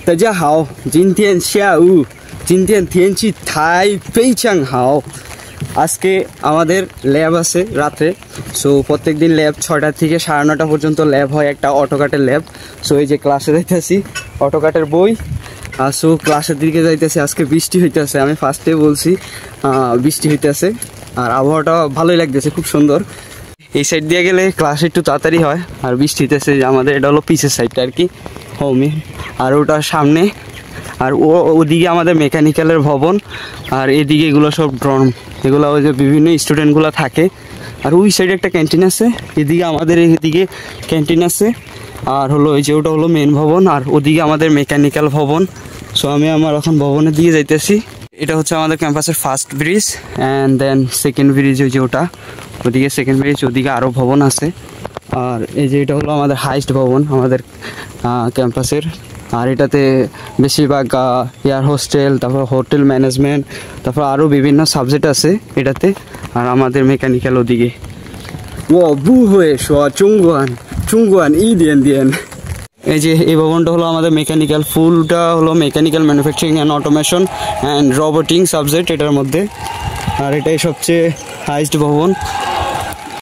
大家好，今天下午，今天天气非常好。আজকে আমাদের ল্যাব আছে রাতে, সো প্রত্যেকদিন ল্যাব 6টা থেকে 9:30 পর্যন্ত ল্যাব হয়, একটা অটোকাটের ল্যাব। সো এই যে ক্লাসে যাইতেছি, অটোকাটের বই। সো ক্লাসের দিকে যাইতেছি। আজকে বৃষ্টি হইতেছে, আমি ফার্স্টে বলছি বৃষ্টি হইতেছে, আর আবহাওয়াটা ভালোই লাগতেছে, খুব সুন্দর। এই সাইড দিয়ে গেলে ক্লাস একটু তাড়াতাড়ি হয়, আর বৃষ্টি হইতেছে। আমাদের এটা হলো পিসের সাইডটা আর কি, হোমি, আর ওটার সামনে, আর ওদিকে আমাদের মেকানিক্যালের ভবন, আর এদিকে এগুলো সব ড্রম, এগুলো ওই যে বিভিন্ন স্টুডেন্টগুলো থাকে। আর ওই সাইডে একটা ক্যান্টিন আছে, এদিকে আমাদের এদিকে ক্যান্টিন আছে, আর হলো ওই যে ওটা হলো মেন ভবন, আর ওদিকে আমাদের মেকানিক্যাল ভবন। সো আমি আমার এখন ভবনের দিকে যাইতেছি। এটা হচ্ছে আমাদের ক্যাম্পাসের first bridge, and then second bridge ওই যে ওটা, ওদিকে সেকেন্ড ব্রিজ, ওদিকে আরও ভবন আছে। আর এই যে এটা হলো আমাদের হাইস্ট ভবন আমাদের ক্যাম্পাসের। আর এটাতে বেশিরভাগ এয়ার হোস্টেল, তারপর হোটেল ম্যানেজমেন্ট, তারপর আরও বিভিন্ন সাবজেক্ট আছে এটাতে। আর আমাদের মেকানিক্যাল ওদিকে। ও বু হয়ে চুঙ্গুয়ান দিয়েন। এই যে এই ভবনটা হলো আমাদের মেকানিক্যাল, ফুলটা হলো mechanical manufacturing and automation and robotics subject এটার মধ্যে। আর এটাই সবচেয়ে হাইস্ট ভবন।